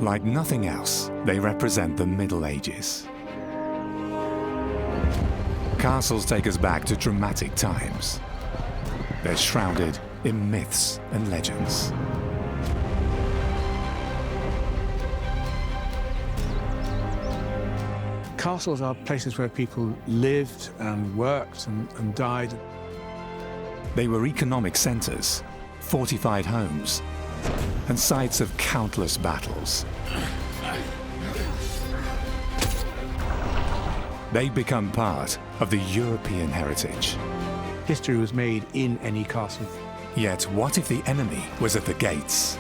Like nothing else, they represent the Middle Ages. Castles take us back to dramatic times. They're shrouded in myths and legends. Castles are places where people lived and worked and died. They were economic centres, fortified homes, and sites of countless battles. They become part of the European heritage. History was made in any castle. Yet what if the enemy was at the gates?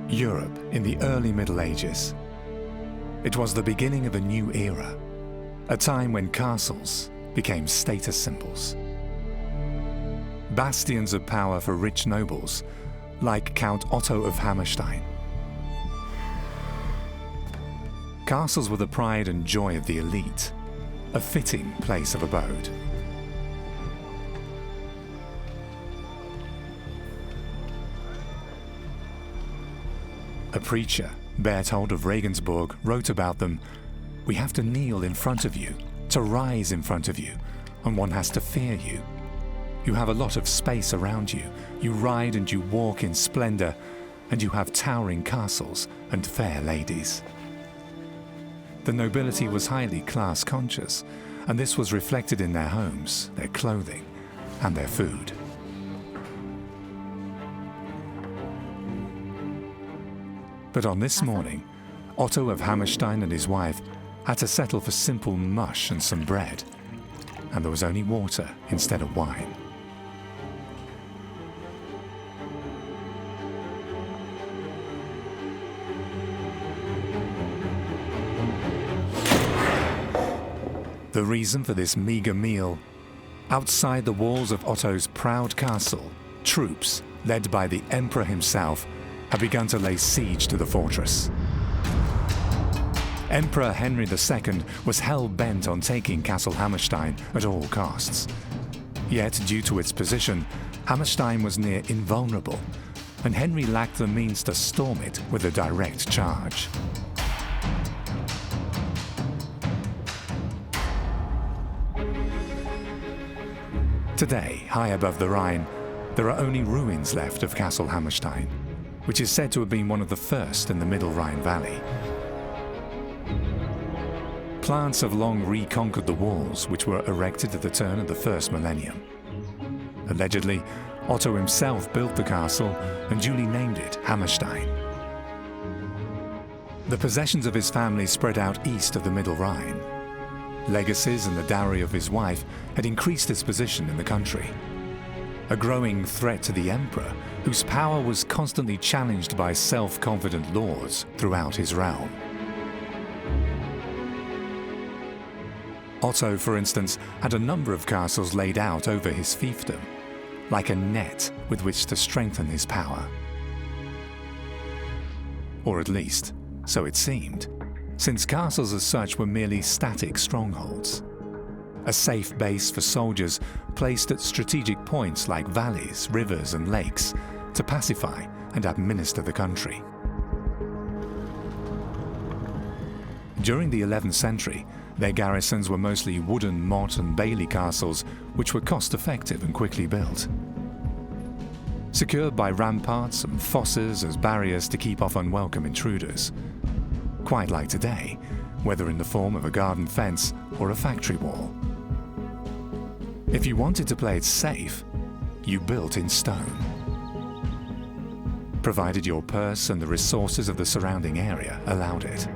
Europe in the early Middle Ages. It was the beginning of a new era, a time when castles became status symbols. Bastions of power for rich nobles, like Count Otto of Hammerstein. Castles were the pride and joy of the elite, a fitting place of abode. A preacher, Berthold of Regensburg, wrote about them, "We have to kneel in front of you, to rise in front of you, and one has to fear you. You have a lot of space around you. You ride and you walk in splendor, and you have towering castles and fair ladies." The nobility was highly class conscious, and this was reflected in their homes, their clothing, and their food. But on this morning, Otto of Hammerstein and his wife had to settle for simple mush and some bread, and there was only water instead of wine. The reason for this meager meal? Outside the walls of Otto's proud castle, troops, led by the emperor himself, had begun to lay siege to the fortress. Emperor Henry II was hell-bent on taking Castle Hammerstein at all costs. Yet, due to its position, Hammerstein was near invulnerable, and Henry lacked the means to storm it with a direct charge. Today, high above the Rhine, there are only ruins left of Castle Hammerstein, which is said to have been one of the first in the Middle Rhine Valley. Plants have long reconquered the walls, which were erected at the turn of the first millennium. Allegedly, Otto himself built the castle and duly named it Hammerstein. The possessions of his family spread out east of the Middle Rhine. Legacies and the dowry of his wife had increased his position in the country. A growing threat to the emperor, whose power was constantly challenged by self-confident lords throughout his realm. Otto, for instance, had a number of castles laid out over his fiefdom, like a net with which to strengthen his power. Or at least, so it seemed, since castles as such were merely static strongholds. A safe base for soldiers placed at strategic points like valleys, rivers and lakes to pacify and administer the country. During the 11th century, their garrisons were mostly wooden motte and bailey castles, which were cost-effective and quickly built. Secured by ramparts and fosses as barriers to keep off unwelcome intruders. Quite like today, whether in the form of a garden fence or a factory wall. If you wanted to play it safe, you built in stone. Provided your purse and the resources of the surrounding area allowed it.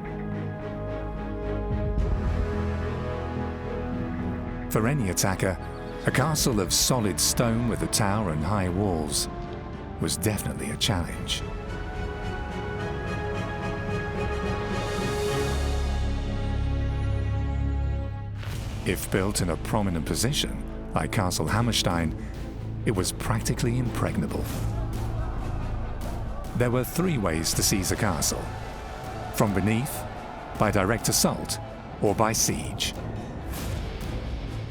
For any attacker, a castle of solid stone with a tower and high walls was definitely a challenge. If built in a prominent position, like Castle Hammerstein, it was practically impregnable. There were three ways to seize a castle: from beneath, by direct assault or by siege.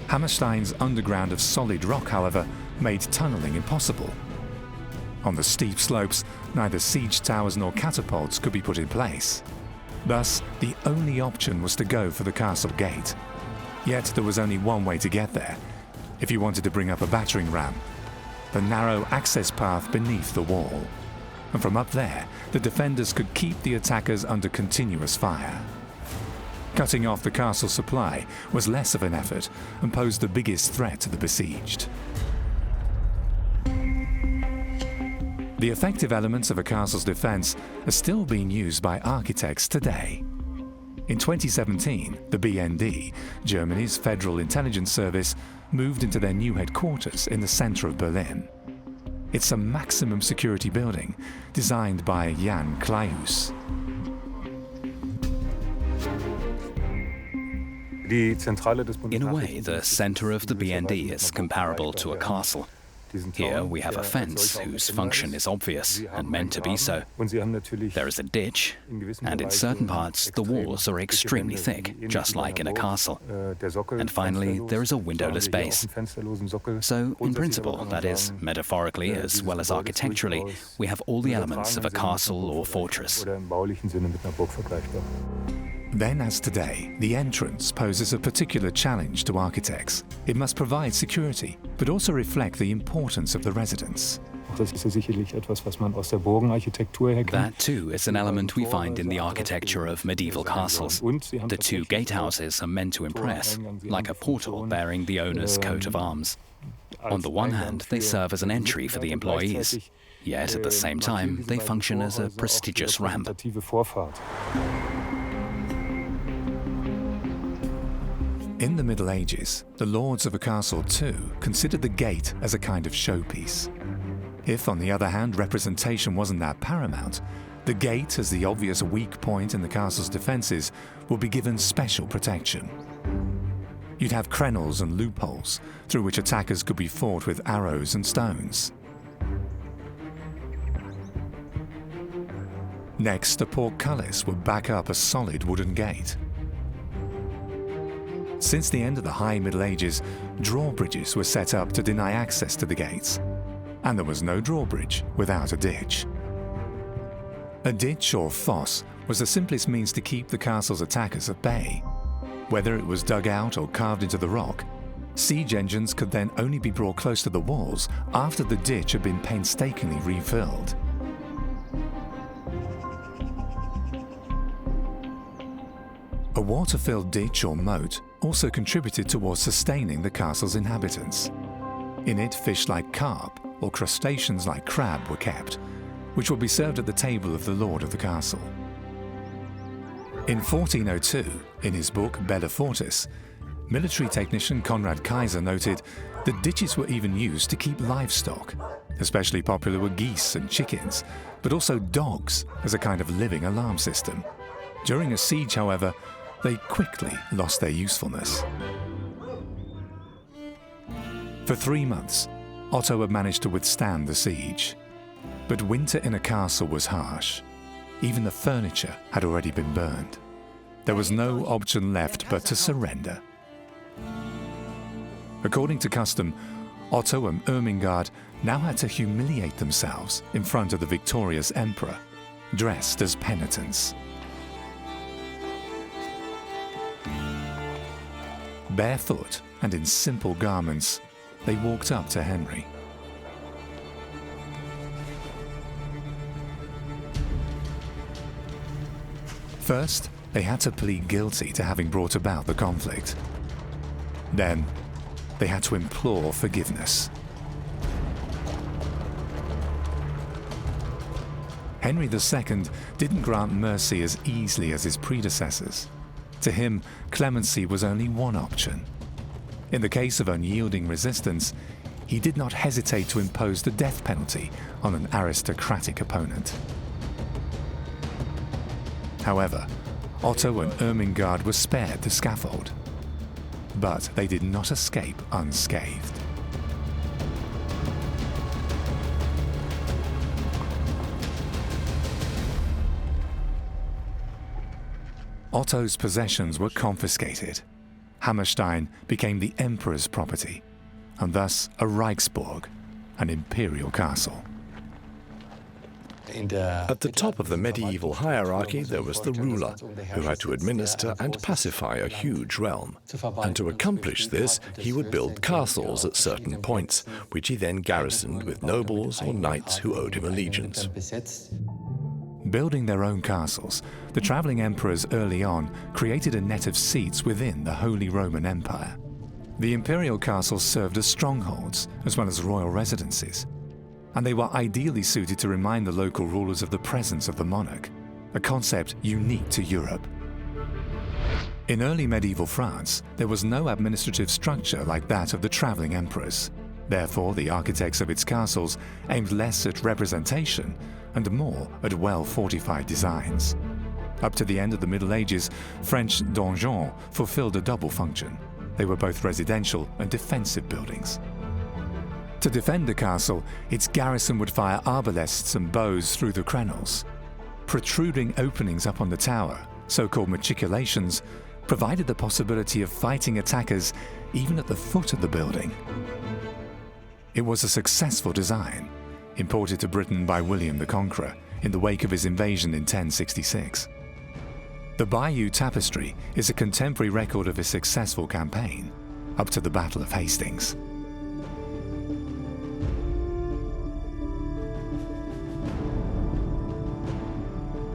Hammerstein's underground of solid rock, however, made tunnelling impossible. On the steep slopes, neither siege towers nor catapults could be put in place. Thus, the only option was to go for the castle gate. Yet there was only one way to get there, if you wanted to bring up a battering ram, the narrow access path beneath the wall. And from up there, the defenders could keep the attackers under continuous fire. Cutting off the castle supply was less of an effort and posed the biggest threat to the besieged. The effective elements of a castle's defense are still being used by architects today. In 2017, the BND, Germany's Federal Intelligence Service, moved into their new headquarters in the center of Berlin. It's a maximum security building designed by Jan Kleihuus. In a way, the center of the BND is comparable to a castle. Here we have a fence whose function is obvious and meant to be so. There is a ditch, and in certain parts the walls are extremely thick, just like in a castle. And finally, there is a windowless base. So, in principle, that is, metaphorically as well as architecturally, we have all the elements of a castle or fortress. Then, as today, the entrance poses a particular challenge to architects. It must provide security, but also reflect the importance of the residence. That too is an element we find in the architecture of medieval castles. The two gatehouses are meant to impress, like a portal bearing the owner's coat of arms. On the one hand, they serve as an entry for the employees, yet at the same time, they function as a prestigious ramp. In the Middle Ages, the lords of a castle too considered the gate as a kind of showpiece. If, on the other hand, representation wasn't that paramount, the gate, as the obvious weak point in the castle's defences, would be given special protection. You'd have crenels and loopholes, through which attackers could be fought with arrows and stones. Next, a portcullis would back up a solid wooden gate. Since the end of the High Middle Ages, drawbridges were set up to deny access to the gates, and there was no drawbridge without a ditch. A ditch or fosse was the simplest means to keep the castle's attackers at bay. Whether it was dug out or carved into the rock, siege engines could then only be brought close to the walls after the ditch had been painstakingly refilled. A water-filled ditch or moat also contributed towards sustaining the castle's inhabitants. In it, fish like carp or crustaceans like crab were kept, which would be served at the table of the lord of the castle. In 1402, in his book Bella Fortis, military technician Conrad Kaiser noted that ditches were even used to keep livestock. Especially popular were geese and chickens, but also dogs as a kind of living alarm system. During a siege, however, they quickly lost their usefulness. For 3 months, Otto had managed to withstand the siege. But winter in a castle was harsh. Even the furniture had already been burned. There was no option left but to surrender. According to custom, Otto and Ermengarde now had to humiliate themselves in front of the victorious emperor, dressed as penitents. Barefoot and in simple garments, they walked up to Henry. First, they had to plead guilty to having brought about the conflict. Then, they had to implore forgiveness. Henry II didn't grant mercy as easily as his predecessors. To him, clemency was only one option. In the case of unyielding resistance, he did not hesitate to impose the death penalty on an aristocratic opponent. However, Otto and Ermengarde were spared the scaffold. But they did not escape unscathed. Otto's possessions were confiscated. Hammerstein became the emperor's property, and thus a Reichsburg, an imperial castle. At the top of the medieval hierarchy there was the ruler, who had to administer and pacify a huge realm. And to accomplish this, he would build castles at certain points, which he then garrisoned with nobles or knights who owed him allegiance. Building their own castles, the travelling emperors early on created a net of seats within the Holy Roman Empire. The imperial castles served as strongholds, as well as royal residences, and they were ideally suited to remind the local rulers of the presence of the monarch, a concept unique to Europe. In early medieval France, there was no administrative structure like that of the travelling emperors. Therefore, the architects of its castles aimed less at representation and more at well-fortified designs. Up to the end of the Middle Ages, French donjons fulfilled a double function. They were both residential and defensive buildings. To defend the castle, its garrison would fire arbalests and bows through the crenels. Protruding openings up on the tower, so-called machicolations, provided the possibility of fighting attackers even at the foot of the building. It was a successful design, imported to Britain by William the Conqueror in the wake of his invasion in 1066. The Bayeux Tapestry is a contemporary record of a successful campaign, up to the Battle of Hastings.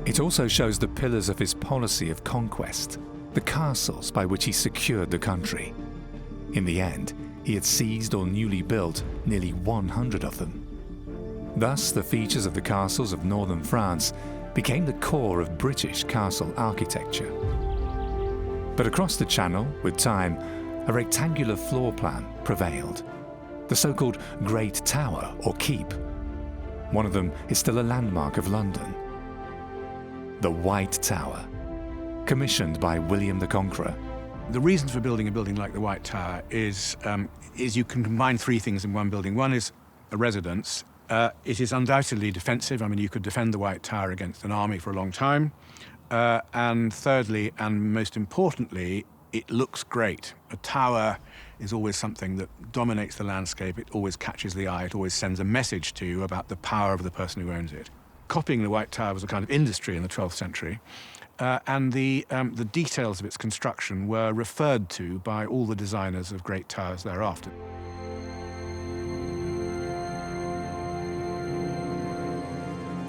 It also shows the pillars of his policy of conquest, the castles by which he secured the country. In the end, he had seized or newly built nearly 100 of them. Thus, the features of the castles of northern France became the core of British castle architecture. But across the Channel, with time, a rectangular floor plan prevailed, the so-called Great Tower or Keep. One of them is still a landmark of London. The White Tower, commissioned by William the Conqueror. The reason for building a building like the White Tower is you can combine three things in one building. One is a residence. It is undoubtedly defensive. I mean, you could defend the White Tower against an army for a long time. And thirdly, and most importantly, it looks great. A tower is always something that dominates the landscape. It always catches the eye. It always sends a message to you about the power of the person who owns it. Copying the White Tower was a kind of industry in the 12th century. And the details of its construction were referred to by all the designers of great towers thereafter.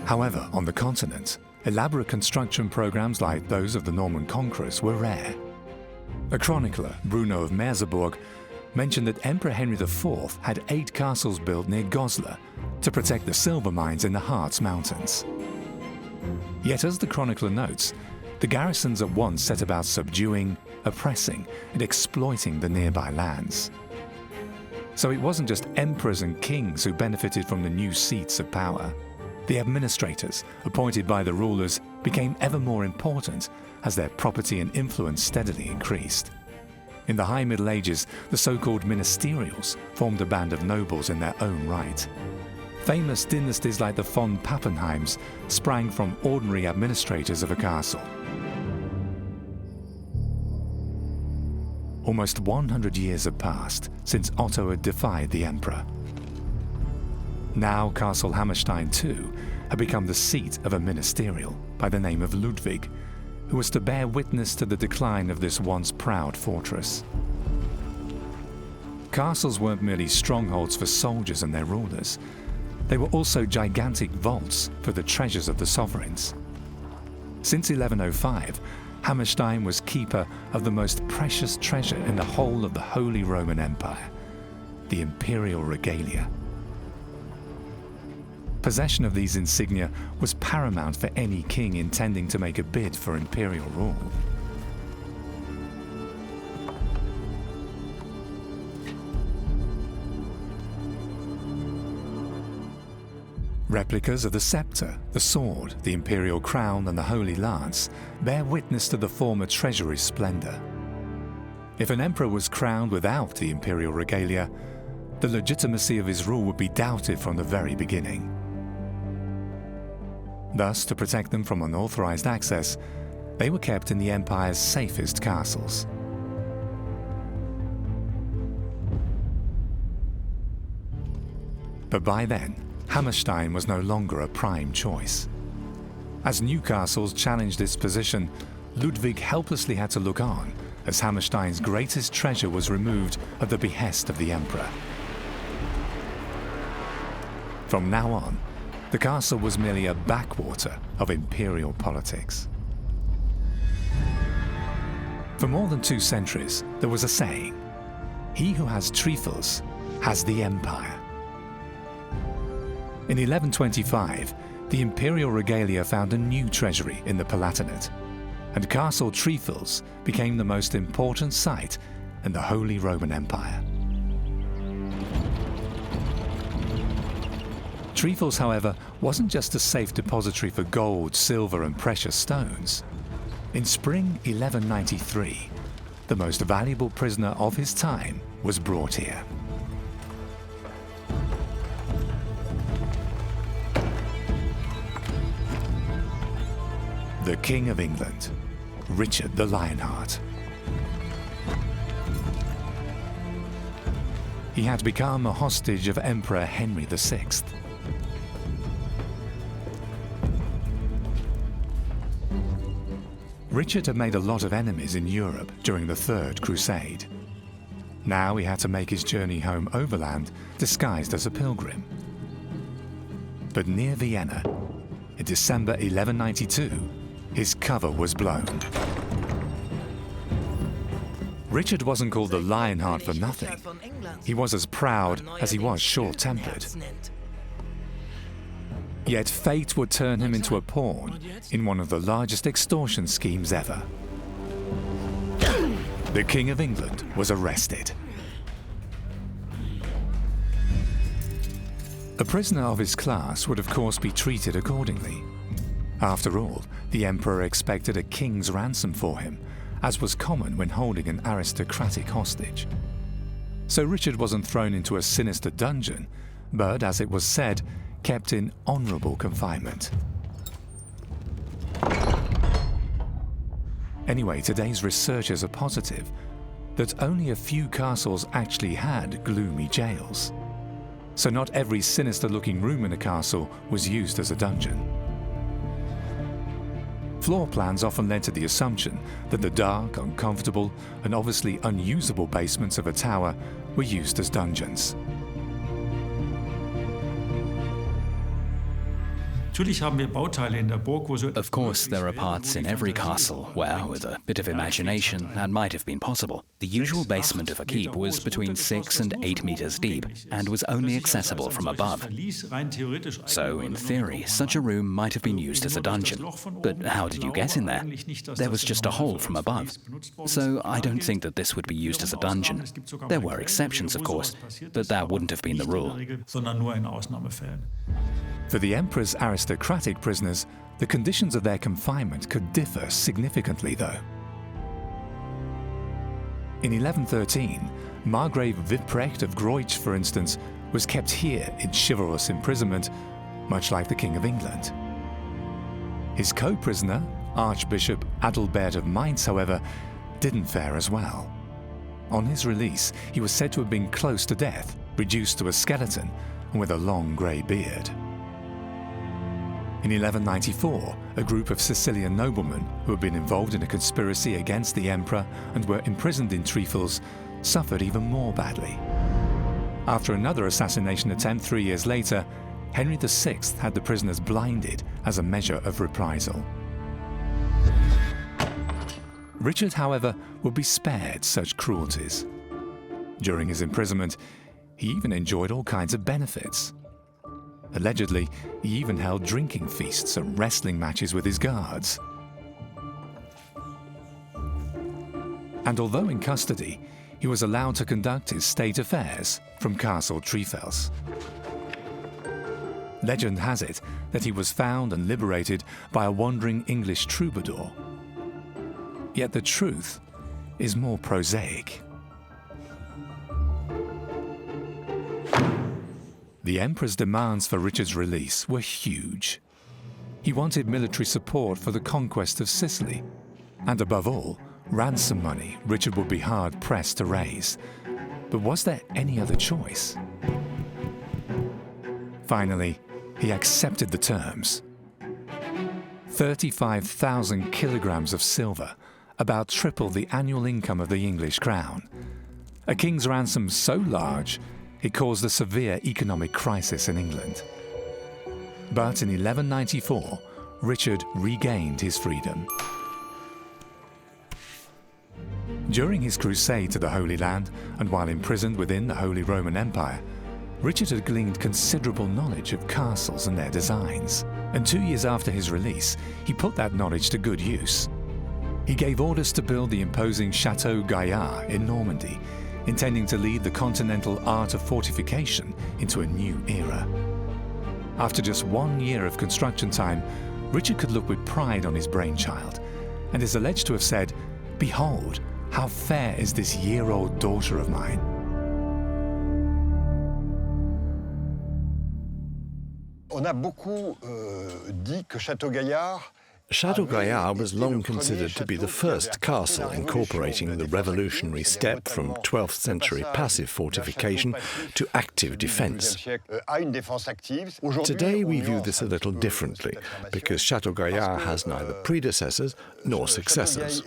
However, on the continent, elaborate construction programs like those of the Norman conquerors were rare. A chronicler, Bruno of Merseburg, mentioned that Emperor Henry IV had 8 castles built near Goslar to protect the silver mines in the Harz Mountains. Yet, as the chronicler notes, the garrisons at once set about subduing, oppressing, and exploiting the nearby lands. So it wasn't just emperors and kings who benefited from the new seats of power. The administrators, appointed by the rulers, became ever more important as their property and influence steadily increased. In the High Middle Ages, the so-called ministerials formed a band of nobles in their own right. Famous dynasties like the von Pappenheims sprang from ordinary administrators of a castle. Almost 100 years have passed since Otto had defied the emperor. Now Castle Hammerstein too had become the seat of a ministerial by the name of Ludwig, who was to bear witness to the decline of this once proud fortress. Castles weren't merely strongholds for soldiers and their rulers. They were also gigantic vaults for the treasures of the sovereigns. Since 1105, Hammerstein was keeper of the most precious treasure in the whole of the Holy Roman Empire, the imperial regalia. Possession of these insignia was paramount for any king intending to make a bid for imperial rule. Replicas of the scepter, the sword, the imperial crown, and the holy lance bear witness to the former treasury's splendor. If an emperor was crowned without the imperial regalia, the legitimacy of his rule would be doubted from the very beginning. Thus, to protect them from unauthorized access, They were kept in the empire's safest castles. But by then, Hammerstein was no longer a prime choice. As new castles challenged its position, Ludwig helplessly had to look on as Hammerstein's greatest treasure was removed at the behest of the emperor. From now on, the castle was merely a backwater of imperial politics. For more than 2 centuries, there was a saying, "He who has trifles has the empire." In 1125, the imperial regalia found a new treasury in the Palatinate, and Castle Trifles became the most important site in the Holy Roman Empire. Trifles, however, wasn't just a safe depository for gold, silver and precious stones. In spring 1193, the most valuable prisoner of his time was brought here. The King of England, Richard the Lionheart. He had become a hostage of Emperor Henry VI. Richard had made a lot of enemies in Europe during the Third Crusade. Now he had to make his journey home overland, disguised as a pilgrim. But near Vienna, in December 1192, his cover was blown. Richard wasn't called the Lionheart for nothing. He was as proud as he was short-tempered. Yet fate would turn him into a pawn in one of the largest extortion schemes ever. The King of England was arrested. A prisoner of his class would of course be treated accordingly. After all, the emperor expected a king's ransom for him, as was common when holding an aristocratic hostage. So Richard wasn't thrown into a sinister dungeon, but, as it was said, kept in honourable confinement. Anyway, today's researchers are positive that only a few castles actually had gloomy jails. So not every sinister-looking room in a castle was used as a dungeon. Floor plans often led to the assumption that the dark, uncomfortable, and obviously unusable basements of a tower were used as dungeons. Of course, there are parts in every castle where, with a bit of imagination, that might have been possible. The usual basement of a keep was between 6 and 8 meters deep and was only accessible from above. So, in theory, such a room might have been used as a dungeon. But how did you get in there? There was just a hole from above. So, I don't think that this would be used as a dungeon. There were exceptions, of course, but that wouldn't have been the rule. For the emperor's aristocratic prisoners, the conditions of their confinement could differ significantly, though. In 1113, Margrave Witprecht of Groich, for instance, was kept here in chivalrous imprisonment, much like the King of England. His co-prisoner, Archbishop Adalbert of Mainz, however, didn't fare as well. On his release, he was said to have been close to death, reduced to a skeleton, and with a long grey beard. In 1194, a group of Sicilian noblemen who had been involved in a conspiracy against the emperor and were imprisoned in Trifles suffered even more badly. After another assassination attempt 3 years later, Henry VI had the prisoners blinded as a measure of reprisal. Richard, however, would be spared such cruelties. During his imprisonment, he even enjoyed all kinds of benefits. Allegedly, he even held drinking feasts and wrestling matches with his guards. And although in custody, he was allowed to conduct his state affairs from Castle Trifels. Legend has it that he was found and liberated by a wandering English troubadour. Yet the truth is more prosaic. The emperor's demands for Richard's release were huge. He wanted military support for the conquest of Sicily, And above all, ransom money Richard would be hard-pressed to raise. But was there any other choice? Finally, he accepted the terms. 35,000 kilograms of silver, about triple the annual income of the English crown. A king's ransom so large, it caused a severe economic crisis in England. But in 1194, Richard regained his freedom. During his crusade to the Holy Land, and while imprisoned within the Holy Roman Empire, Richard had gleaned considerable knowledge of castles and their designs. And 2 years after his release, he put that knowledge to good use. He gave orders to build the imposing Chateau Gaillard in Normandy, intending to lead the continental art of fortification into a new era. After just 1 year of construction time, Richard could look with pride on his brainchild, and is alleged to have said, "Behold, how fair is this year-old daughter of mine." On a beaucoup dit que Château Gaillard Chateau Gaillard was long considered to be the first castle incorporating the revolutionary step from 12th century passive fortification to active defence. Today we view this a little differently, because Chateau Gaillard has neither predecessors nor successors.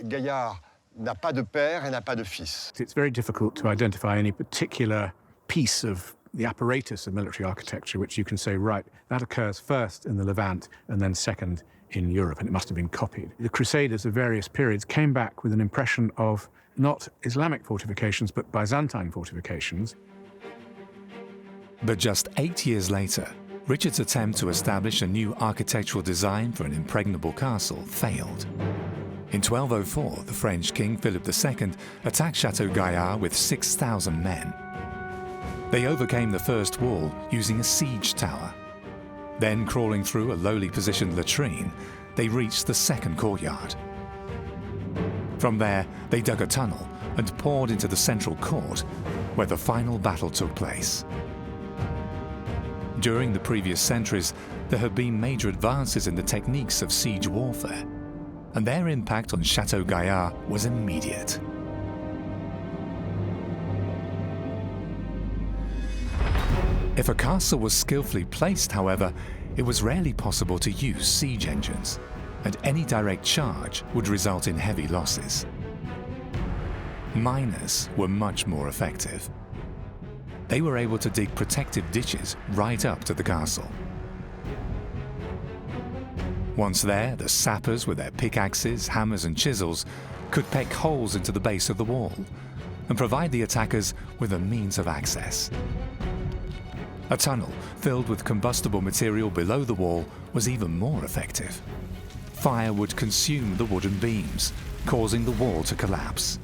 It's very difficult to identify any particular piece of the apparatus of military architecture which you can say, right, that occurs first in the Levant and then second in Europe, and it must have been copied. The Crusaders of various periods came back with an impression of not Islamic fortifications, but Byzantine fortifications. But just 8 years later, Richard's attempt to establish a new architectural design for an impregnable castle failed. In 1204, the French king Philip II attacked Chateau Gaillard with 6,000 men. They overcame the first wall using a siege tower. Then, crawling through a lowly positioned latrine, they reached the second courtyard. From there, they dug a tunnel and poured into the central court, where the final battle took place. During the previous centuries, there have been major advances in the techniques of siege warfare, and their impact on Chateau Gaillard was immediate. If a castle was skillfully placed, however, it was rarely possible to use siege engines, and any direct charge would result in heavy losses. Miners were much more effective. They were able to dig protective ditches right up to the castle. Once there, the sappers with their pickaxes, hammers and chisels could peck holes into the base of the wall and provide the attackers with a means of access. A tunnel filled with combustible material below the wall was even more effective. Fire would consume the wooden beams, causing the wall to collapse.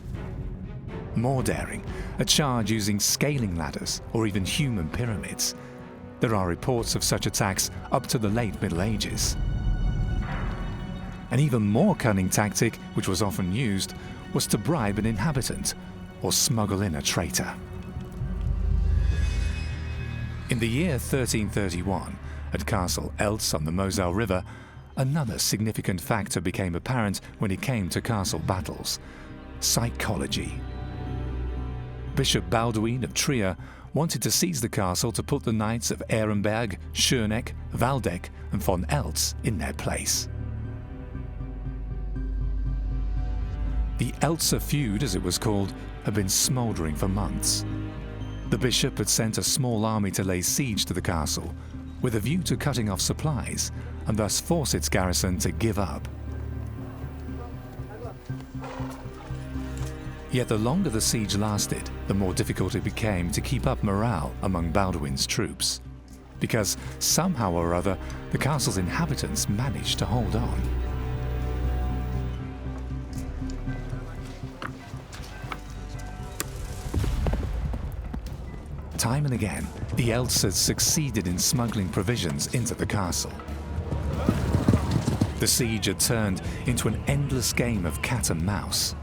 More daring, a charge using scaling ladders or even human pyramids. There are reports of such attacks up to the late Middle Ages. An even more cunning tactic, which was often used, was to bribe an inhabitant or smuggle in a traitor. In the year 1331, at Castle Eltz on the Moselle River, another significant factor became apparent when it came to castle battles: psychology. Bishop Balduin of Trier wanted to seize the castle to put the knights of Ehrenberg, Schöneck, Waldeck and von Eltz in their place. The Eltzer feud, as it was called, had been smouldering for months. The bishop had sent a small army to lay siege to the castle, with a view to cutting off supplies and thus force its garrison to give up. Yet the longer the siege lasted, the more difficult it became to keep up morale among Balduin's troops, because somehow or other the castle's inhabitants managed to hold on. Time and again, the Eltzers succeeded in smuggling provisions into the castle. The siege had turned into an endless game of cat and mouse,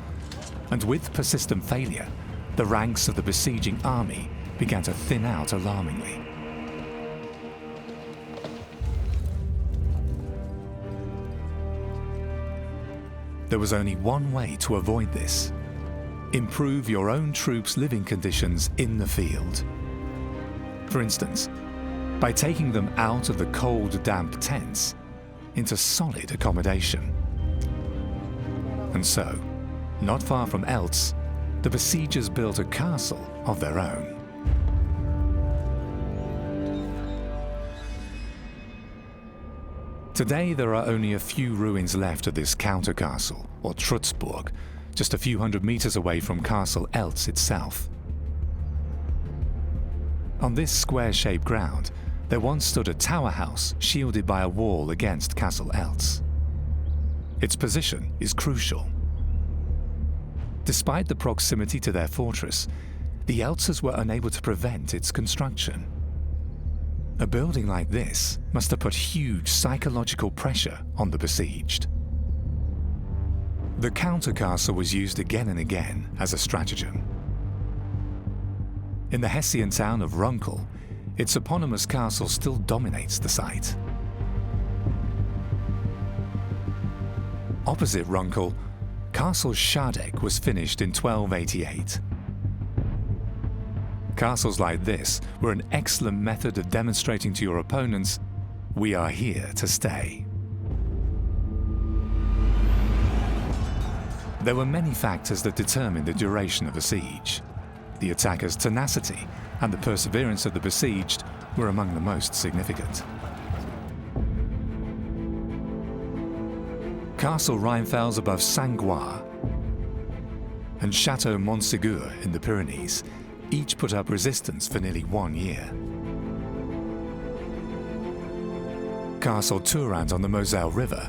and with persistent failure, the ranks of the besieging army began to thin out alarmingly. There was only one way to avoid this: improve your own troops' living conditions in the field. For instance, by taking them out of the cold, damp tents into solid accommodation. And so, not far from Eltz, the besiegers built a castle of their own. Today there are only a few ruins left of this counter-castle, or Trutzburg, just a few hundred meters away from Castle Eltz itself. On this square-shaped ground, there once stood a tower house shielded by a wall against Castle Eltz. Its position is crucial. Despite the proximity to their fortress, the Eltzers were unable to prevent its construction. A building like this must have put huge psychological pressure on the besieged. The counter-castle was used again and again as a stratagem. In the Hessian town of Runkel, its eponymous castle still dominates the site. Opposite Runkel, Castle Schadeck was finished in 1288. Castles like this were an excellent method of demonstrating to your opponents, we are here to stay. There were many factors that determined the duration of a siege. The attacker's tenacity and the perseverance of the besieged were among the most significant. Castle Rheinfels above Saint-Gouard and Chateau Montségur in the Pyrenees each put up resistance for nearly 1 year. Castle Turand on the Moselle River,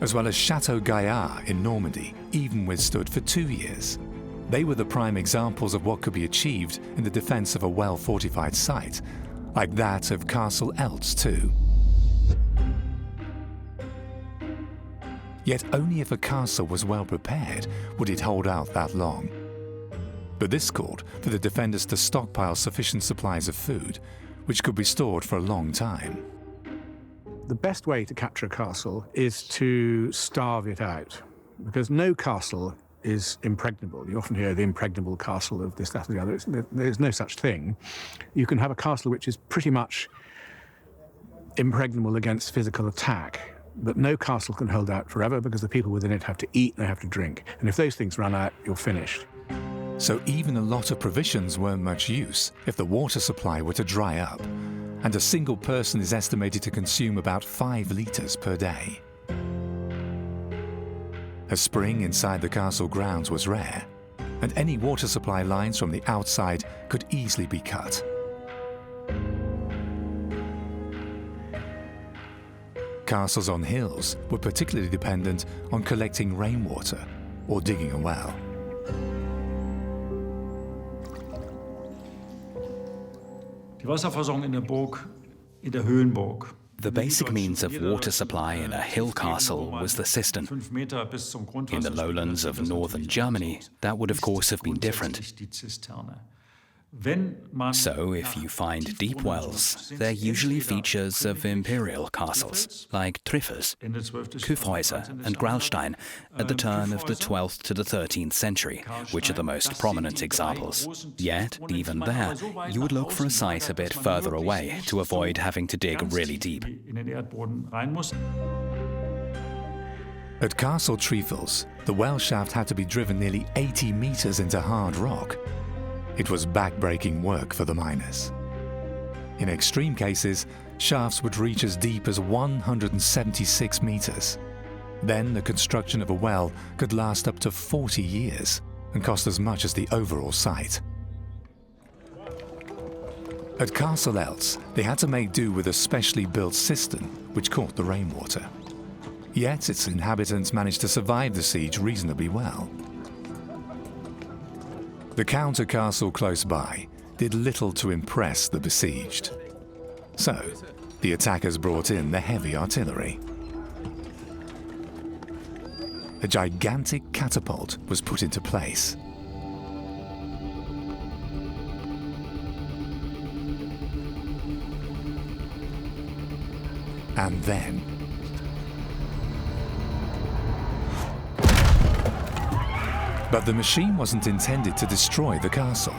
as well as Chateau Gaillard in Normandy, even withstood for 2 years. They were the prime examples of what could be achieved in the defense of a well-fortified site, like that of Castle Eltz too. Yet only if a castle was well prepared would it hold out that long. But this called for the defenders to stockpile sufficient supplies of food, which could be stored for a long time. The best way to capture a castle is to starve it out, because no castle is impregnable. You often hear the impregnable castle of this, that, or the other. There's no such thing. You can have a castle which is pretty much impregnable against physical attack, but no castle can hold out forever because the people within it have to eat and they have to drink. And if those things run out, you're finished. So even a lot of provisions weren't much use if the water supply were to dry up, and a single person is estimated to consume about 5 liters per day. A spring inside the castle grounds was rare, and any water supply lines from the outside could easily be cut. Castles on hills were particularly dependent on collecting rainwater or digging a well. Die Wasserversorgung in der Burg, in der Höhenburg. The basic means of water supply in a hill castle was the cistern. In the lowlands of northern Germany, that would of course have been different. So, if you find deep wells, they're usually features of imperial castles, like Triffers, Kyffhäuser and Gralstein at the turn of the 12th to the 13th century, which are the most prominent examples. Yet, even there, you would look for a site a bit further away to avoid having to dig really deep. At Castle Triffels, the well shaft had to be driven nearly 80 meters into hard rock. It was back-breaking work for the miners. In extreme cases, shafts would reach as deep as 176 meters. Then the construction of a well could last up to 40 years and cost as much as the overall site. At Castle Eltz, they had to make do with a specially built cistern which caught the rainwater. Yet its inhabitants managed to survive the siege reasonably well. The counter-castle close by did little to impress the besieged. So, the attackers brought in the heavy artillery. A gigantic catapult was put into place. And then, But the machine wasn't intended to destroy the castle.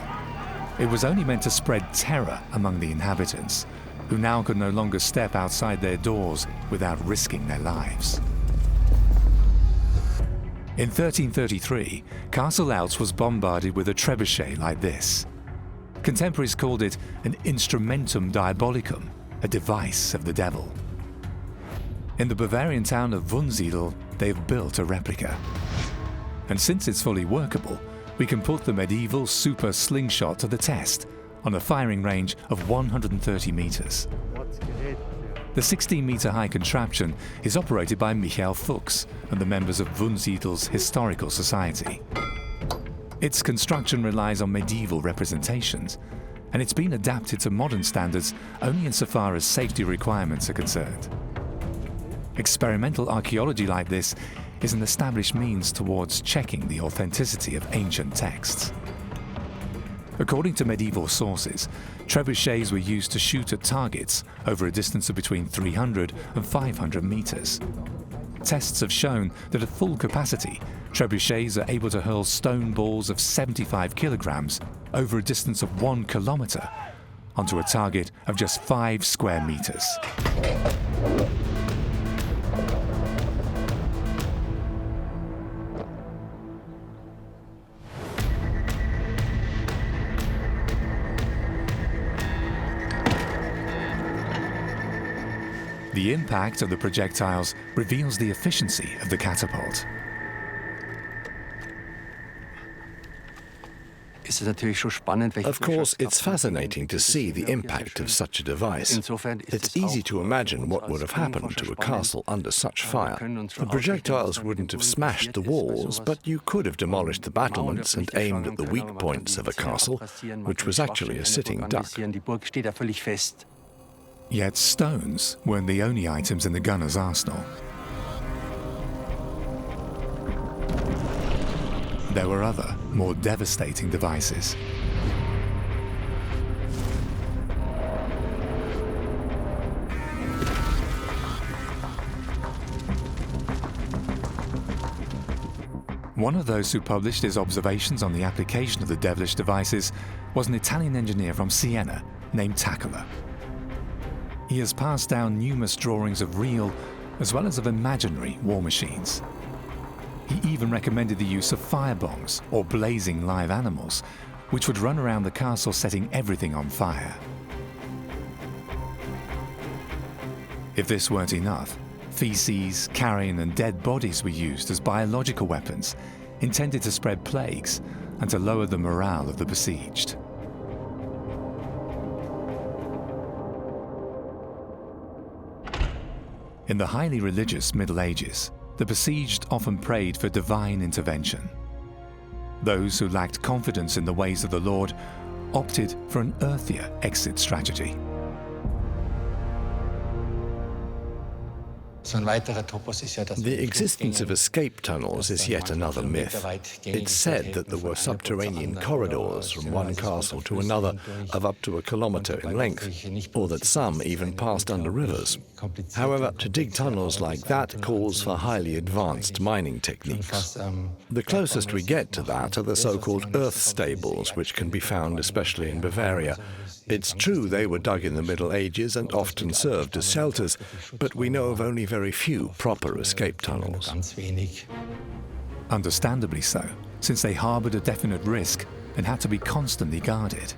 It was only meant to spread terror among the inhabitants, who now could no longer step outside their doors without risking their lives. In 1333, Castle Eltz was bombarded with a trebuchet like this. Contemporaries called it an instrumentum diabolicum, a device of the devil. In the Bavarian town of Wunsiedel, they've built a replica. And since it's fully workable, we can put the medieval super slingshot to the test on a firing range of 130 meters. The 16-meter-high contraption is operated by Michael Fuchs and the members of Wunsiedel's Historical Society. Its construction relies on medieval representations, and it's been adapted to modern standards only insofar as safety requirements are concerned. Experimental archaeology like this is an established means towards checking the authenticity of ancient texts. According to medieval sources, trebuchets were used to shoot at targets over a distance of between 300 and 500 meters. Tests have shown that at full capacity, trebuchets are able to hurl stone balls of 75 kilograms over a distance of 1 kilometer onto a target of just 5 square meters. The impact of the projectiles reveals the efficiency of the catapult. Of course, it's fascinating to see the impact of such a device. It's easy to imagine what would have happened to a castle under such fire. The projectiles wouldn't have smashed the walls, but you could have demolished the battlements and aimed at the weak points of a castle, which was actually a sitting duck. Yet stones weren't the only items in the gunner's arsenal. There were other, more devastating devices. One of those who published his observations on the application of the devilish devices was an Italian engineer from Siena named Taccola. He has passed down numerous drawings of real as well as of imaginary war machines. He even recommended the use of firebombs or blazing live animals, which would run around the castle setting everything on fire. If this weren't enough, feces, carrion and dead bodies were used as biological weapons, intended to spread plagues and to lower the morale of the besieged. In the highly religious Middle Ages, the besieged often prayed for divine intervention. Those who lacked confidence in the ways of the Lord opted for an earthier exit strategy. The existence of escape tunnels is yet another myth. It's said that there were subterranean corridors from one castle to another of up to 1 kilometer in length, or that some even passed under rivers. However, to dig tunnels like that calls for highly advanced mining techniques. The closest we get to that are the so-called earth stables, which can be found especially in Bavaria. It's true they were dug in the Middle Ages and often served as shelters, but we know of only very few proper escape tunnels. Understandably so, since they harbored a definite risk and had to be constantly guarded.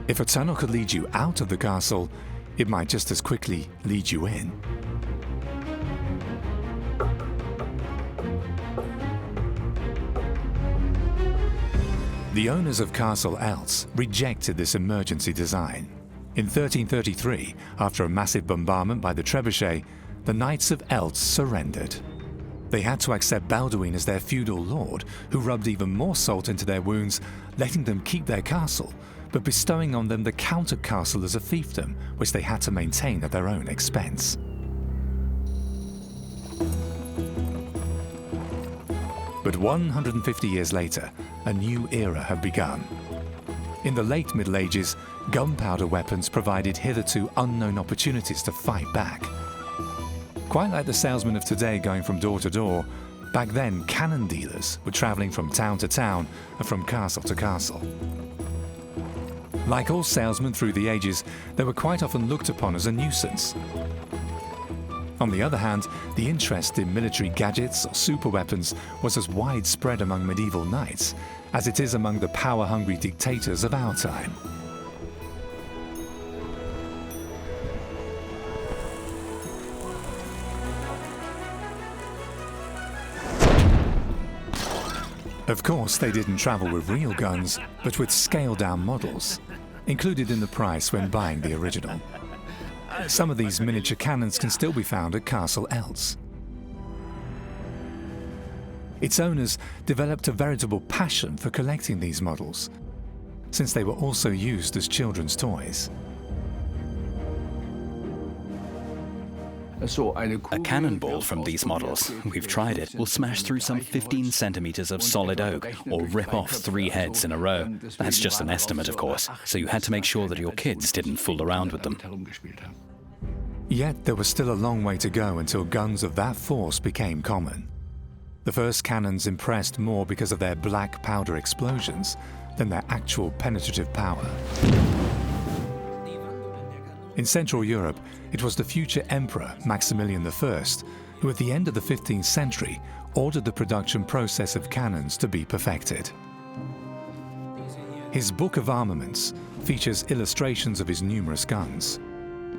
If a tunnel could lead you out of the castle, it might just as quickly lead you in. The owners of Castle Eltz rejected this emergency design. In 1333, after a massive bombardment by the trebuchet, the Knights of Eltz surrendered. They had to accept Balduin as their feudal lord, who rubbed even more salt into their wounds, letting them keep their castle, but bestowing on them the counter-castle as a fiefdom, which they had to maintain at their own expense. But 150 years later, a new era had begun. In the late Middle Ages, gunpowder weapons provided hitherto unknown opportunities to fight back. Quite like the salesman of today going from door to door, Back then, cannon dealers were travelling from town to town and from castle to castle. Like all salesmen through the ages, they were quite often looked upon as a nuisance. On the other hand, the interest in military gadgets or superweapons was as widespread among medieval knights as it is among the power-hungry dictators of our time. Of course, they didn't travel with real guns, but with scaled-down models, included in the price when buying the original. Some of these miniature cannons can still be found at Castle Eltz. Its owners developed a veritable passion for collecting these models, since they were also used as children's toys. A cannonball from these models, we've tried it, will smash through some 15 centimeters of solid oak or rip off 3 heads in a row. That's just an estimate, of course, so you had to make sure that your kids didn't fool around with them. Yet there was still a long way to go until guns of that force became common. The first cannons impressed more because of their black powder explosions than their actual penetrative power. In Central Europe, it was the future Emperor Maximilian I who at the end of the 15th century ordered the production process of cannons to be perfected. His Book of Armaments features illustrations of his numerous guns,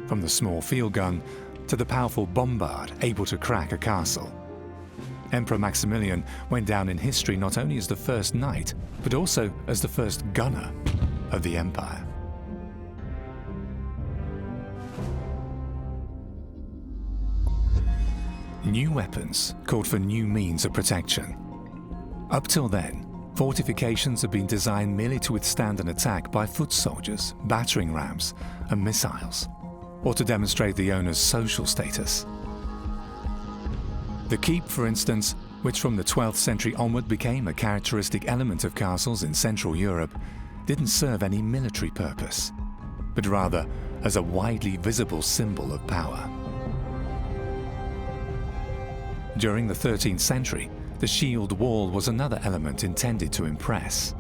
from the small field gun to the powerful bombard able to crack a castle. Emperor Maximilian went down in history not only as the first knight, but also as the first gunner of the empire. New weapons called for new means of protection. Up till then, fortifications had been designed merely to withstand an attack by foot soldiers, battering rams, and missiles, or to demonstrate the owner's social status. The keep, for instance, which from the 12th century onward became a characteristic element of castles in Central Europe, didn't serve any military purpose, but rather as a widely visible symbol of power. During the 13th century, the shield wall was another element intended to impress.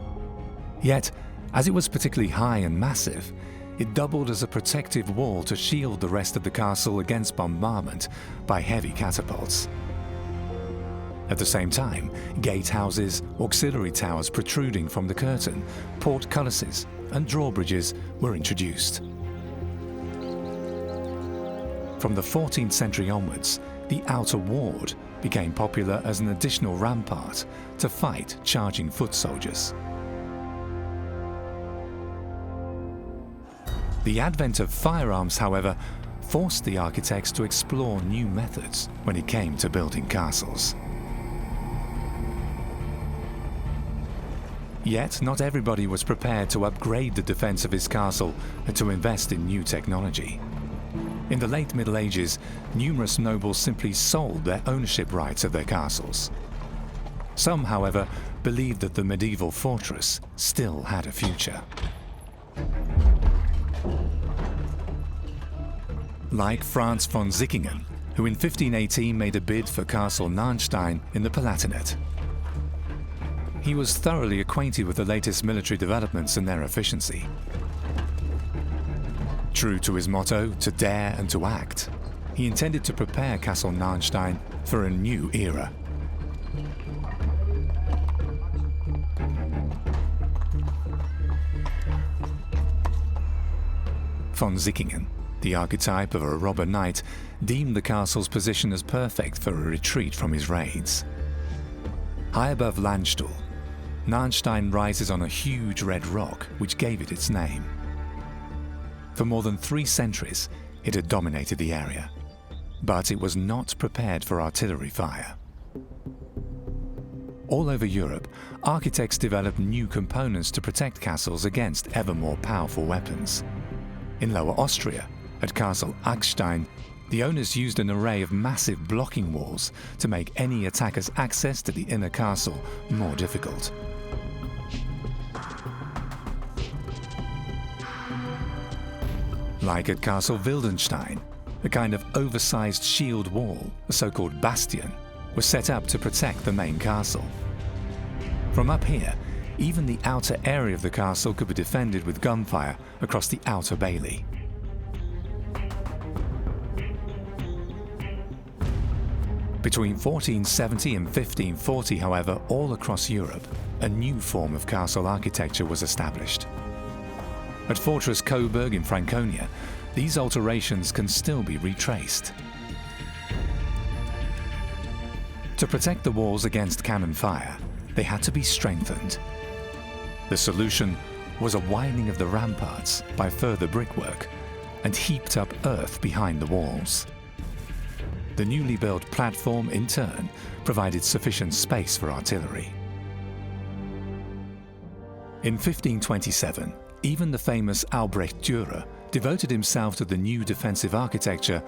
Yet, as it was particularly high and massive, it doubled as a protective wall to shield the rest of the castle against bombardment by heavy catapults. At the same time, gatehouses, auxiliary towers protruding from the curtain, portcullises, and drawbridges were introduced. From the 14th century onwards, the outer ward became popular as an additional rampart to fight charging foot soldiers. The advent of firearms, however, forced the architects to explore new methods when it came to building castles. Yet, not everybody was prepared to upgrade the defense of his castle and to invest in new technology. In the late Middle Ages, numerous nobles simply sold their ownership rights of their castles. Some, however, believed that the medieval fortress still had a future. Like Franz von Sickingen, who in 1518 made a bid for Castle Narnstein in the Palatinate. He was thoroughly acquainted with the latest military developments and their efficiency. True to his motto, to dare and to act, he intended to prepare Castle Narnstein for a new era. Von Sickingen, the archetype of a robber knight, deemed the castle's position as perfect for a retreat from his raids. High above Landstuhl, Narnstein rises on a huge red rock which gave it its name. For more than 3 centuries, it had dominated the area, but it was not prepared for artillery fire. All over Europe, architects developed new components to protect castles against ever more powerful weapons. In Lower Austria, at Castle Achstein, the owners used an array of massive blocking walls to make any attacker's access to the inner castle more difficult. Like at Castle Wildenstein, a kind of oversized shield wall, a so-called bastion, was set up to protect the main castle. From up here, even the outer area of the castle could be defended with gunfire across the outer bailey. Between 1470 and 1540, however, all across Europe, a new form of castle architecture was established. At Fortress Coburg in Franconia, these alterations can still be retraced. To protect the walls against cannon fire, they had to be strengthened. The solution was a widening of the ramparts by further brickwork and heaped up earth behind the walls. The newly built platform, in turn, provided sufficient space for artillery. In 1527, even the famous Albrecht Dürer devoted himself to the new defensive architecture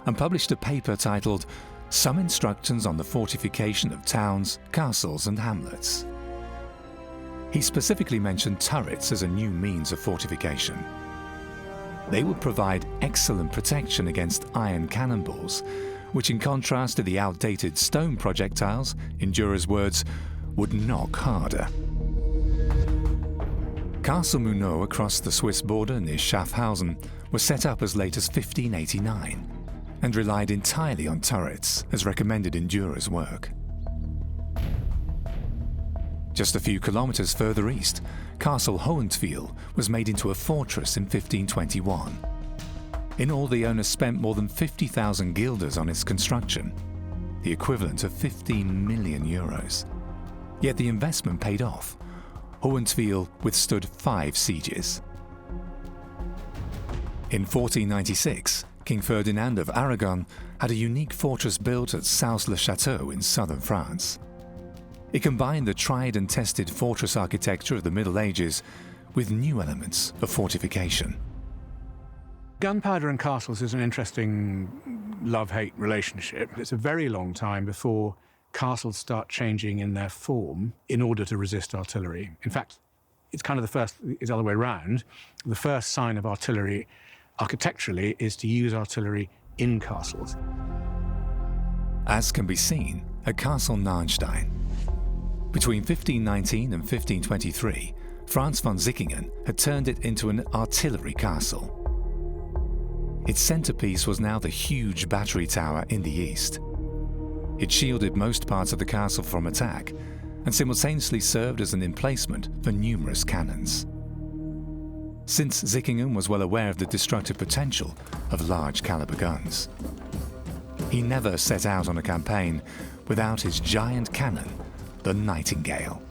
and published a paper titled Some Instructions on the Fortification of Towns, Castles and Hamlets. He specifically mentioned turrets as a new means of fortification. They would provide excellent protection against iron cannonballs, which in contrast to the outdated stone projectiles, in Dürer's words, would knock harder. Castle Munau across the Swiss border near Schaffhausen was set up as late as 1589 and relied entirely on turrets as recommended in Dürer's work. Just a few kilometers further east, Castle Hohentville was made into a fortress in 1521. In all, the owner spent more than 50,000 guilders on its construction, the equivalent of 15 million euros. Yet the investment paid off. Hohentville withstood 5 sieges. In 1496, King Ferdinand of Aragon had a unique fortress built at Saus-le-Château in southern France. It combined the tried and tested fortress architecture of the Middle Ages with new elements of fortification. Gunpowder and castles is an interesting love-hate relationship. It's a very long time before castles start changing in their form in order to resist artillery. In fact, it's kind of it's the other way around. The first sign of artillery architecturally is to use artillery in castles. As can be seen at Castle Narnstein. Between 1519 and 1523, Franz von Sickingen had turned it into an artillery castle. Its centerpiece was now the huge battery tower in the east. It shielded most parts of the castle from attack and simultaneously served as an emplacement for numerous cannons. Since Sickingen was well aware of the destructive potential of large-calibre guns, he never set out on a campaign without his giant cannon, the Nightingale.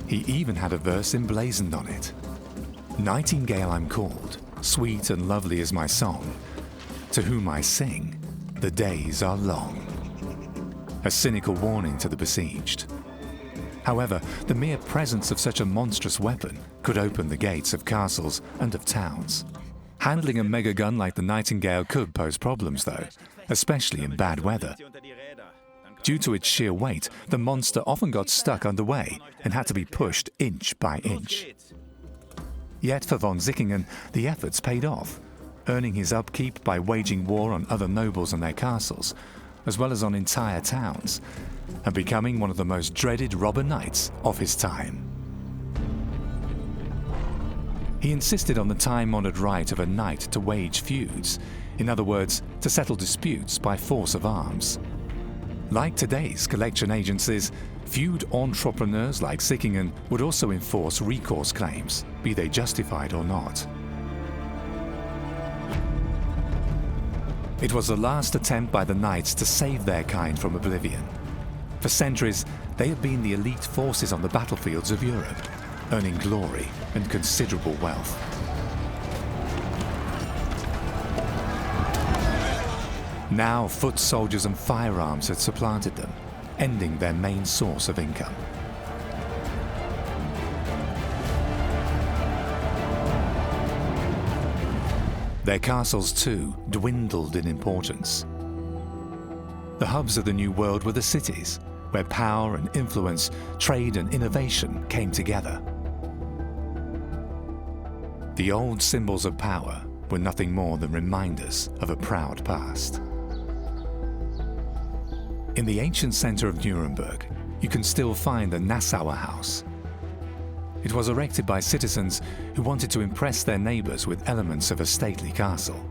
He even had a verse emblazoned on it. Nightingale I'm called, sweet and lovely is my song. To whom I sing, the days are long. A cynical warning to the besieged. However, the mere presence of such a monstrous weapon could open the gates of castles and of towns. Handling a mega gun like the Nightingale could pose problems though, especially in bad weather. Due to its sheer weight, the monster often got stuck underway and had to be pushed inch by inch. Yet for von Sickingen, the efforts paid off, earning his upkeep by waging war on other nobles and their castles, as well as on entire towns, and becoming one of the most dreaded robber knights of his time. He insisted on the time-honored right of a knight to wage feuds, in other words, to settle disputes by force of arms. Like today's collection agencies, feud entrepreneurs like Sickingen would also enforce recourse claims, be they justified or not. It was the last attempt by the knights to save their kind from oblivion. For centuries, they had been the elite forces on the battlefields of Europe, earning glory and considerable wealth. Now, foot soldiers and firearms had supplanted them, ending their main source of income. Their castles, too, dwindled in importance. The hubs of the New World were the cities, where power and influence, trade and innovation came together. The old symbols of power were nothing more than reminders of a proud past. In the ancient center of Nuremberg, you can still find the Nassauer House. It was erected by citizens who wanted to impress their neighbors with elements of a stately castle.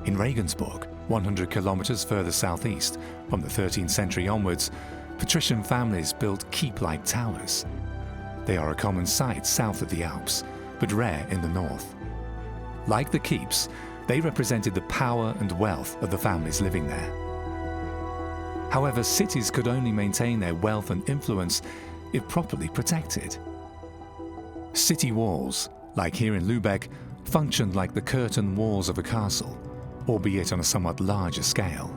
In Regensburg, 100 kilometers further southeast, from the 13th century onwards, patrician families built keep-like towers. They are a common sight south of the Alps, but rare in the north. Like the keeps, they represented the power and wealth of the families living there. However, cities could only maintain their wealth and influence if properly protected. City walls, like here in Lübeck, functioned like the curtain walls of a castle, albeit on a somewhat larger scale.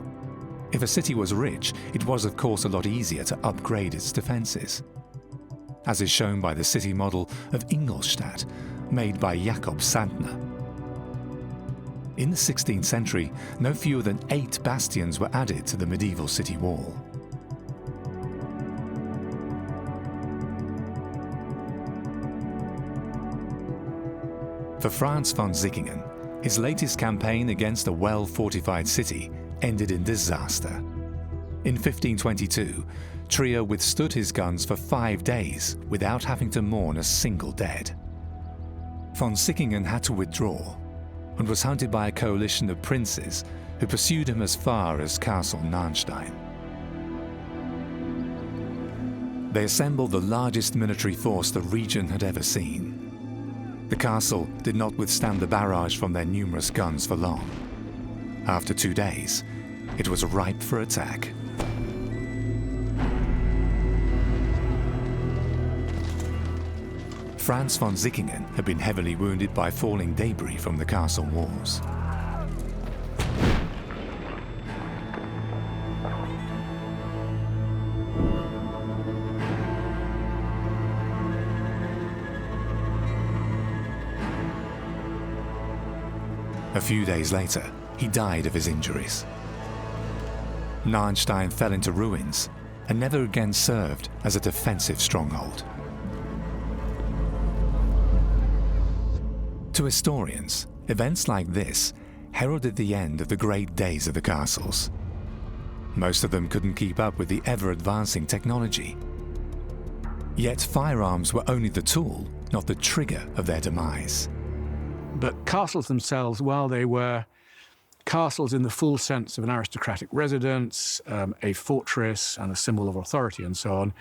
If a city was rich, it was of course a lot easier to upgrade its defences, as is shown by the city model of Ingolstadt, made by Jakob Sandner. In the 16th century, no fewer than 8 bastions were added to the medieval city wall. For Franz von Sickingen, his latest campaign against a well-fortified city ended in disaster. In 1522, Trier withstood his guns for 5 days without having to mourn a single dead. Von Sickingen had to withdraw and was hunted by a coalition of princes who pursued him as far as Castle Narnstein. They assembled the largest military force the region had ever seen. The castle did not withstand the barrage from their numerous guns for long. After 2 days, it was ripe for attack. Franz von Sickingen had been heavily wounded by falling debris from the castle walls. A few days later, he died of his injuries. Narnstein fell into ruins and never again served as a defensive stronghold. To historians, events like this heralded the end of the great days of the castles. Most of them couldn't keep up with the ever-advancing technology. Yet firearms were only the tool, not the trigger of their demise. But castles themselves, while they were castles in the full sense of an aristocratic residence, a fortress and a symbol of authority and so on,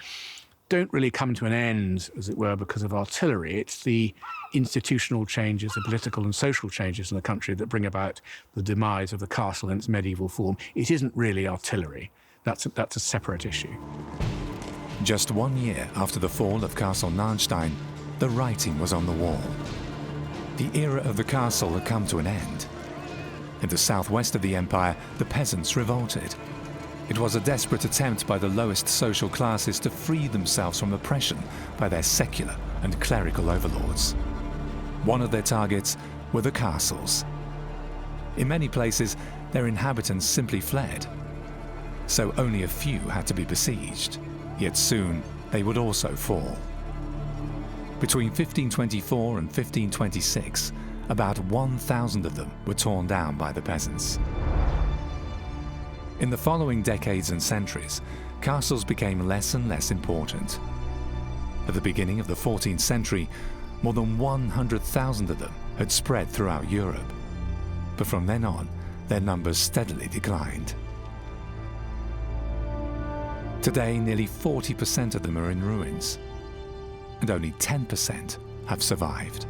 don't really come to an end, as it were, because of artillery. It's the institutional changes, the political and social changes in the country that bring about the demise of the castle in its medieval form. It isn't really artillery. That's a separate issue. Just 1 year after the fall of Castle Narnstein, the writing was on the wall. The era of the castle had come to an end. In the southwest of the empire, the peasants revolted. It was a desperate attempt by the lowest social classes to free themselves from oppression by their secular and clerical overlords. One of their targets were the castles. In many places, their inhabitants simply fled. So only a few had to be besieged, yet soon they would also fall. Between 1524 and 1526, about 1,000 of them were torn down by the peasants. In the following decades and centuries, castles became less and less important. At the beginning of the 14th century, more than 100,000 of them had spread throughout Europe. But from then on, their numbers steadily declined. Today, nearly 40% of them are in ruins, and only 10% have survived.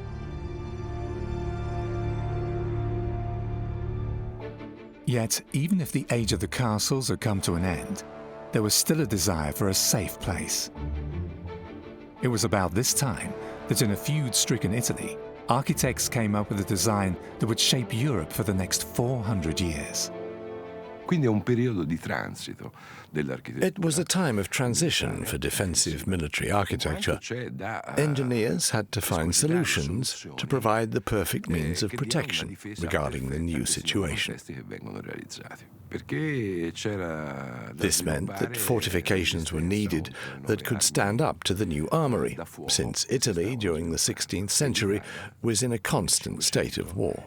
Yet, even if the age of the castles had come to an end, there was still a desire for a safe place. It was about this time that in a feud-stricken Italy, architects came up with a design that would shape Europe for the next 400 years. It was a time of transition for defensive military architecture. Engineers had to find solutions to provide the perfect means of protection regarding the new situation. This meant that fortifications were needed that could stand up to the new armory, since Italy during the 16th century was in a constant state of war.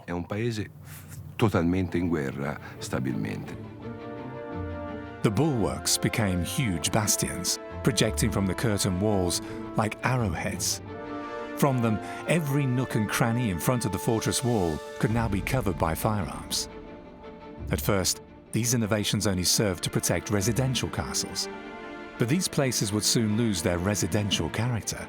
The bulwarks became huge bastions, projecting from the curtain walls like arrowheads. From them, every nook and cranny in front of the fortress wall could now be covered by firearms. At first, these innovations only served to protect residential castles. But these places would soon lose their residential character.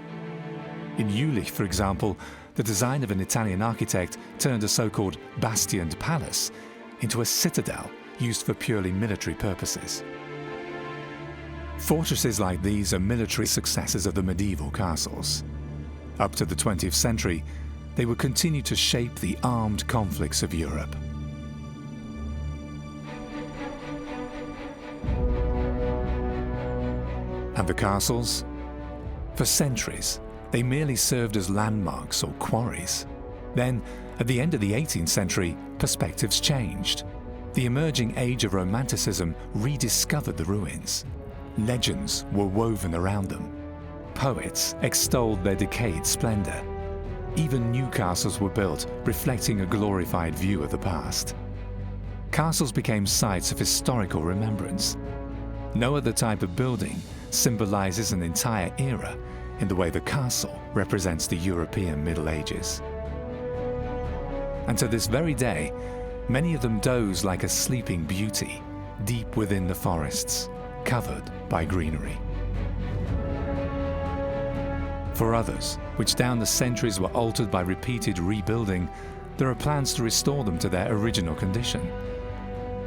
In Jülich, for example, the design of an Italian architect turned a so-called bastioned palace into a citadel used for purely military purposes. Fortresses like these are military successors of the medieval castles. Up to the 20th century, they would continue to shape the armed conflicts of Europe. And the castles? For centuries, they merely served as landmarks or quarries. Then, at the end of the 18th century, perspectives changed. The emerging age of romanticism rediscovered the ruins. Legends were woven around them. Poets extolled their decayed splendor. Even new castles were built, reflecting a glorified view of the past. Castles became sites of historical remembrance. No other type of building symbolizes an entire era in the way the castle represents the European Middle Ages. And to this very day, many of them doze like a sleeping beauty, deep within the forests, covered by greenery. For others, which down the centuries were altered by repeated rebuilding, there are plans to restore them to their original condition.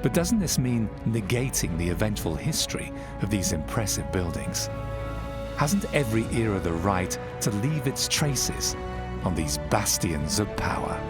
But doesn't this mean negating the eventful history of these impressive buildings? Hasn't every era the right to leave its traces on these bastions of power?